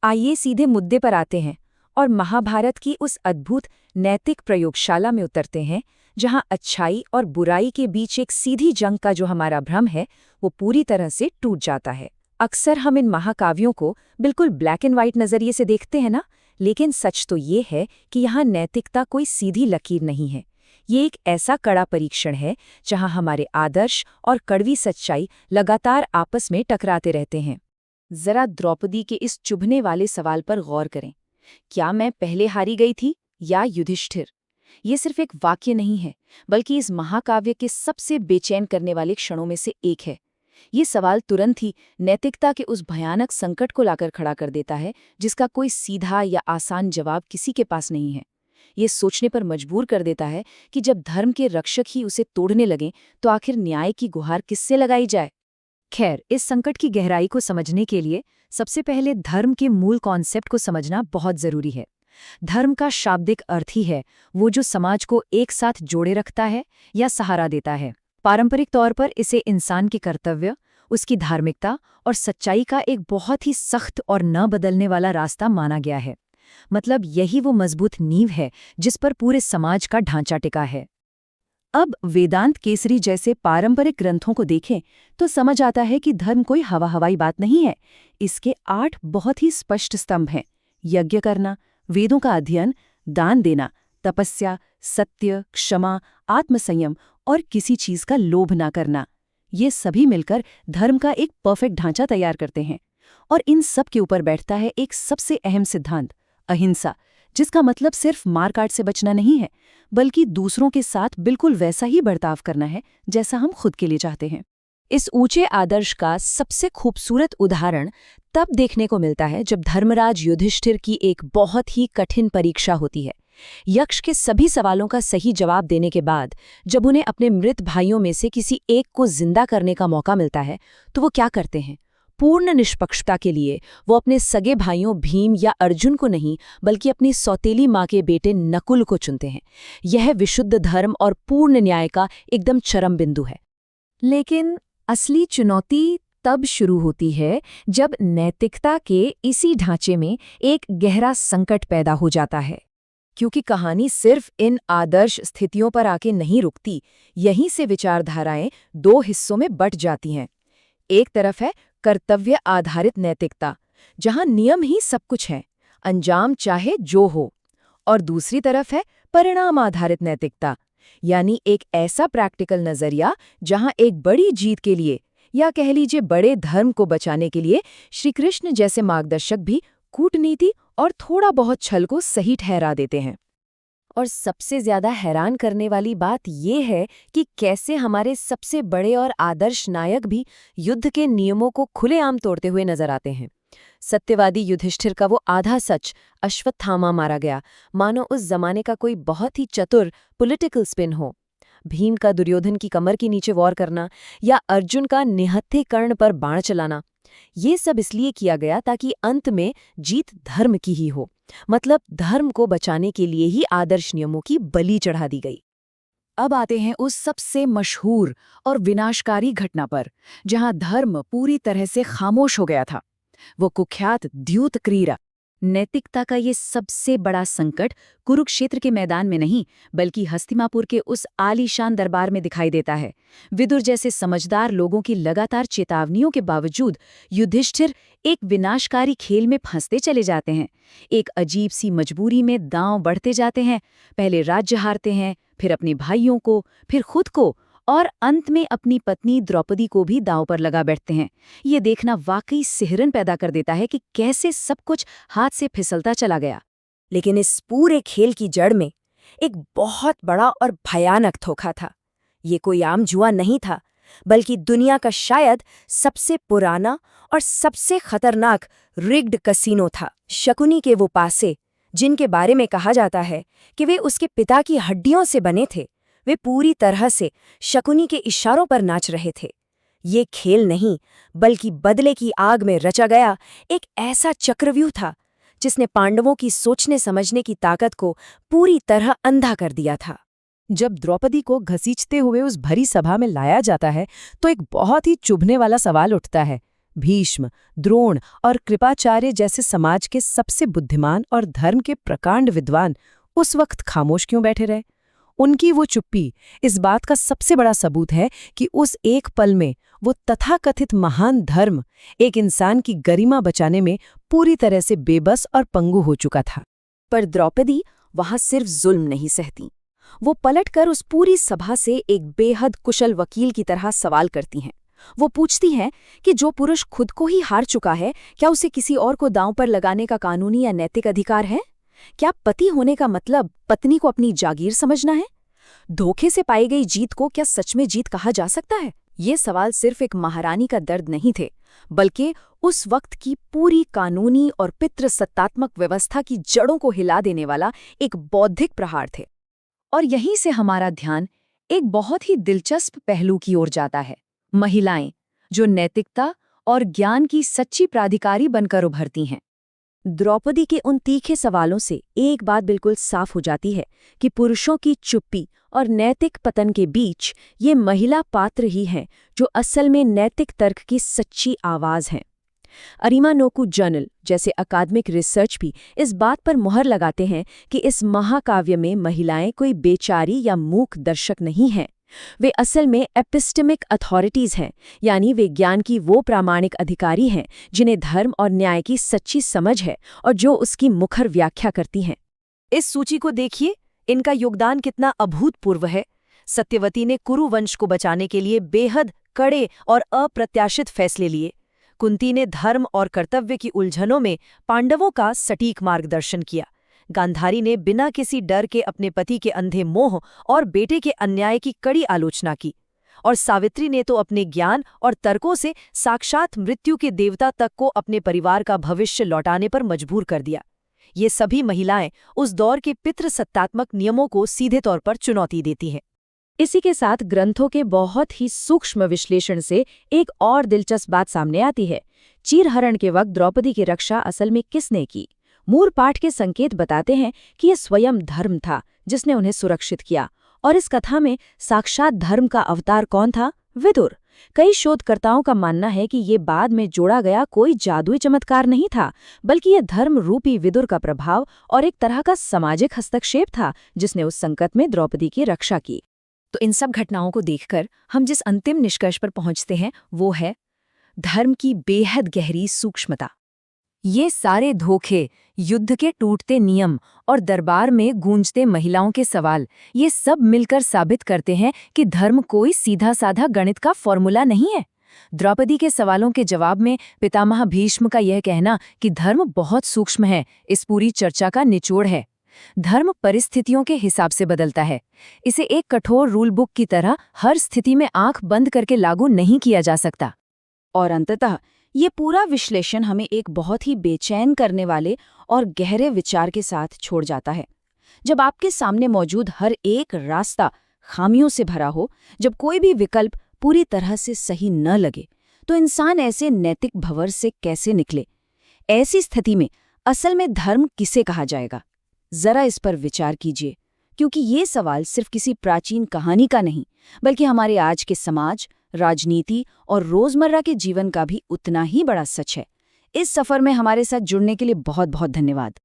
आइए सीधे मुद्दे पर आते हैं और महाभारत की उस अद्भुत नैतिक प्रयोगशाला में उतरते हैं जहां अच्छाई और बुराई के बीच एक सीधी जंग का जो हमारा भ्रम है वो पूरी तरह से टूट जाता है। अक्सर हम इन महाकाव्यों को बिल्कुल ब्लैक एंड व्हाइट नज़रिए से देखते हैं ना, लेकिन सच तो ये है कि यहाँ नैतिकता कोई सीधी लकीर नहीं है। ये एक ऐसा कड़ा परीक्षण है जहाँ हमारे आदर्श और कड़वी सच्चाई लगातार आपस में टकराते रहते हैं। जरा द्रौपदी के इस चुभने वाले सवाल पर गौर करें, क्या मैं पहले हारी गई थी या युधिष्ठिर? ये सिर्फ एक वाक्य नहीं है, बल्कि इस महाकाव्य के सबसे बेचैन करने वाले क्षणों में से एक है। ये सवाल तुरंत ही नैतिकता के उस भयानक संकट को लाकर खड़ा कर देता है जिसका कोई सीधा या आसान जवाब किसी के पास नहीं है। ये सोचने पर मजबूर कर देता है कि जब धर्म के रक्षक ही उसे तोड़ने लगें तो आखिर न्याय की गुहार किससे लगाई जाए। खैर, इस संकट की गहराई को समझने के लिए सबसे पहले धर्म के मूल कॉन्सेप्ट को समझना बहुत जरूरी है। धर्म का शाब्दिक अर्थ ही है वो जो समाज को एक साथ जोड़े रखता है या सहारा देता है। पारंपरिक तौर पर इसे इंसान के कर्तव्य, उसकी धार्मिकता और सच्चाई का एक बहुत ही सख्त और न बदलने वाला रास्ता माना गया है। मतलब यही वो मजबूत नींव है जिस पर पूरे समाज का ढांचा टिका है। अब वेदांत केसरी जैसे पारंपरिक ग्रंथों को देखें तो समझ आता है कि धर्म कोई हवाई बात नहीं है। इसके 8 बहुत ही स्पष्ट स्तंभ हैं: यज्ञ करना, वेदों का अध्ययन, दान देना, तपस्या, सत्य, क्षमा, आत्मसंयम और किसी चीज का लोभ ना करना। ये सभी मिलकर धर्म का एक परफेक्ट ढांचा तैयार करते हैं। और इन सब के ऊपर बैठता है एक सबसे अहम सिद्धांत, अहिंसा, जिसका मतलब सिर्फ मारकाट से बचना नहीं है, बल्कि दूसरों के साथ बिल्कुल वैसा ही बर्ताव करना है जैसा हम खुद के लिए चाहते हैं। इस ऊंचे आदर्श का सबसे खूबसूरत उदाहरण तब देखने को मिलता है जब धर्मराज युधिष्ठिर की एक बहुत ही कठिन परीक्षा होती है। यक्ष के सभी सवालों का सही जवाब देने के बाद जब उन्हें अपने मृत भाइयों में से किसी एक को जिंदा करने का मौका मिलता है तो वो क्या करते हैं? पूर्ण निष्पक्षता के लिए वो अपने सगे भाइयों भीम या अर्जुन को नहीं, बल्कि अपनी सौतेली माँ के बेटे नकुल को चुनते हैं। यह विशुद्ध धर्म और पूर्ण न्याय का एकदम चरम बिंदु है। लेकिन असली चुनौती तब शुरू होती है जब नैतिकता के इसी ढांचे में एक गहरा संकट पैदा हो जाता है। क्योंकि कहानी सिर्फ इन आदर्श स्थितियों पर आके नहीं रुकती, यहीं से विचारधाराएं 2 हिस्सों में बंट जाती हैं। एक तरफ है कर्तव्य आधारित नैतिकता, जहां नियम ही सब कुछ है, अंजाम चाहे जो हो। और दूसरी तरफ है परिणाम आधारित नैतिकता, यानी एक ऐसा प्रैक्टिकल नजरिया जहां एक बड़ी जीत के लिए या कह लीजिए बड़े धर्म को बचाने के लिए श्री कृष्ण जैसे मार्गदर्शक भी कूटनीति और थोड़ा बहुत छल को सही ठहरा देते हैं। और सबसे ज्यादा हैरान करने वाली बात ये है कि कैसे हमारे सबसे बड़े और आदर्श नायक भी युद्ध के नियमों को खुलेआम तोड़ते हुए नजर आते हैं। सत्यवादी युधिष्ठिर का वो आधा सच अश्वत्थामा मारा गया, मानो उस जमाने का कोई बहुत ही चतुर पॉलिटिकल स्पिन हो। भीम का दुर्योधन की कमर के नीचे वॉर करना या अर्जुन का निहत्थे कर्ण पर बाण चलाना, ये सब इसलिए किया गया ताकि अंत में जीत धर्म की ही हो। मतलब धर्म को बचाने के लिए ही आदर्श नियमों की बलि चढ़ा दी गई। अब आते हैं उस सबसे मशहूर और विनाशकारी घटना पर जहां धर्म पूरी तरह से खामोश हो गया था, वो कुख्यात द्यूत क्रीड़ा। नैतिकता का ये सबसे बड़ा संकट कुरुक्षेत्र के मैदान में नहीं, बल्कि हस्तिनापुर के उस आलीशान दरबार में दिखाई देता है। विदुर जैसे समझदार लोगों की लगातार चेतावनियों के बावजूद युधिष्ठिर एक विनाशकारी खेल में फंसते चले जाते हैं। एक अजीब सी मजबूरी में दांव बढ़ते जाते हैं। पहले राज्य हारते हैं, फिर अपने भाइयों को, फिर खुद को, और अंत में अपनी पत्नी द्रौपदी को भी दांव पर लगा बैठते हैं। ये देखना वाकई सिहरन पैदा कर देता है कि कैसे सब कुछ हाथ से फिसलता चला गया। लेकिन इस पूरे खेल की जड़ में एक बहुत बड़ा और भयानक धोखा था। ये कोई आम जुआ नहीं था, बल्कि दुनिया का शायद सबसे पुराना और सबसे खतरनाक रिग्ड कसीनो था। शकुनी के वो पासे, जिनके बारे में कहा जाता है कि वे उसके पिता की हड्डियों से बने थे, वे पूरी तरह से शकुनी के इशारों पर नाच रहे थे। ये खेल नहीं, बल्कि बदले की आग में रचा गया एक ऐसा चक्रव्यूह था जिसने पांडवों की सोचने समझने की ताकत को पूरी तरह अंधा कर दिया था। जब द्रौपदी को घसीटते हुए उस भरी सभा में लाया जाता है तो एक बहुत ही चुभने वाला सवाल उठता है, भीष्म, द्रोण और कृपाचार्य जैसे समाज के सबसे बुद्धिमान और धर्म के प्रकांड विद्वान उस वक्त खामोश क्यों बैठे रहे? उनकी वो चुप्पी इस बात का सबसे बड़ा सबूत है कि उस एक पल में वो तथाकथित महान धर्म एक इंसान की गरिमा बचाने में पूरी तरह से बेबस और पंगु हो चुका था। पर द्रौपदी वहां सिर्फ जुल्म नहीं सहती। वो पलटकर उस पूरी सभा से एक बेहद कुशल वकील की तरह सवाल करती हैं। वो पूछती हैं कि जो पुरुष खुद को ही हार चुका है, क्या उसे किसी और को दांव पर लगाने का कानूनी या नैतिक अधिकार है? क्या पति होने का मतलब पत्नी को अपनी जागीर समझना है? धोखे से पाई गई जीत को क्या सच में जीत कहा जा सकता है? ये सवाल सिर्फ एक महारानी का दर्द नहीं थे, बल्कि उस वक्त की पूरी कानूनी और पितृसत्तात्मक व्यवस्था की जड़ों को हिला देने वाला एक बौद्धिक प्रहार थे। और यहीं से हमारा ध्यान एक बहुत ही दिलचस्प पहलू की ओर जाता है। महिलाएं, जो नैतिकता और ज्ञान की सच्ची प्राधिकारी बनकर उभरती हैं। द्रौपदी के उन तीखे सवालों से एक बात बिल्कुल साफ हो जाती है कि पुरुषों की चुप्पी और नैतिक पतन के बीच ये महिला पात्र ही हैं जो असल में नैतिक तर्क की सच्ची आवाज हैं। अरिमानोकू जर्नल जैसे अकादमिक रिसर्च भी इस बात पर मुहर लगाते हैं कि इस महाकाव्य में महिलाएं कोई बेचारी या मूक दर्शक नहीं हैं। वे असल में एपिस्टेमिक अथॉरिटीज हैं, यानी वे ज्ञान की वो प्रामाणिक अधिकारी हैं जिन्हें धर्म और न्याय की सच्ची समझ है और जो उसकी मुखर व्याख्या करती हैं। इस सूची को देखिए, इनका योगदान कितना अभूतपूर्व है। सत्यवती ने कुरु वंश को बचाने के लिए बेहद कड़े और अप्रत्याशित फैसले लिए। कुंती ने धर्म और कर्तव्य की उलझनों में पांडवों का सटीक मार्गदर्शन किया। गांधारी ने बिना किसी डर के अपने पति के अंधे मोह और बेटे के अन्याय की कड़ी आलोचना की। और सावित्री ने तो अपने ज्ञान और तर्कों से साक्षात मृत्यु के देवता तक को अपने परिवार का भविष्य लौटाने पर मजबूर कर दिया। ये सभी महिलाएं उस दौर के पितृसत्तात्मक नियमों को सीधे तौर पर चुनौती देती हैं। इसी के साथ ग्रंथों के बहुत ही सूक्ष्म विश्लेषण से एक और दिलचस्प बात सामने आती है। चीरहरण के वक्त द्रौपदी की रक्षा असल में किसने की? मूल पाठ के संकेत बताते हैं कि यह स्वयं धर्म था जिसने उन्हें सुरक्षित किया। और इस कथा में साक्षात धर्म का अवतार कौन था? विदुर। कई शोधकर्ताओं का मानना है कि ये बाद में जोड़ा गया कोई जादुई चमत्कार नहीं था, बल्कि यह धर्म रूपी विदुर का प्रभाव और एक तरह का सामाजिक हस्तक्षेप था जिसने उस संकट में द्रौपदी की रक्षा की। तो इन सब घटनाओं को देखकर हम जिस अंतिम निष्कर्ष पर पहुंचते हैं वो है धर्म की बेहद गहरी सूक्ष्मता। ये सारे धोखे, युद्ध के टूटते नियम और दरबार में गूंजते महिलाओं के सवाल, ये सब मिलकर साबित करते हैं कि धर्म कोई सीधा साधा गणित का फॉर्मूला नहीं है। द्रौपदी के सवालों के जवाब में पितामह भीष्म का यह कहना कि धर्म बहुत सूक्ष्म है, इस पूरी चर्चा का निचोड़ है। धर्म परिस्थितियों के हिसाब से बदलता है। इसे एक कठोर रूल बुक की तरह हर स्थिति में आंख बंद करके लागू नहीं किया जा सकता। और अंततः ये पूरा विश्लेषण हमें एक बहुत ही बेचैन करने वाले और गहरे विचार के साथ छोड़ जाता है। जब आपके सामने मौजूद हर एक रास्ता खामियों से भरा हो, जब कोई भी विकल्प पूरी तरह से सही न लगे, तो इंसान ऐसे नैतिक भंवर से कैसे निकले? ऐसी स्थिति में असल में धर्म किसे कहा जाएगा? जरा इस पर विचार कीजिए, क्योंकि ये सवाल सिर्फ किसी प्राचीन कहानी का नहीं, बल्कि हमारे आज के समाज, राजनीति और रोजमर्रा के जीवन का भी उतना ही बड़ा सच है। इस सफर में हमारे साथ जुड़ने के लिए बहुत बहुत धन्यवाद।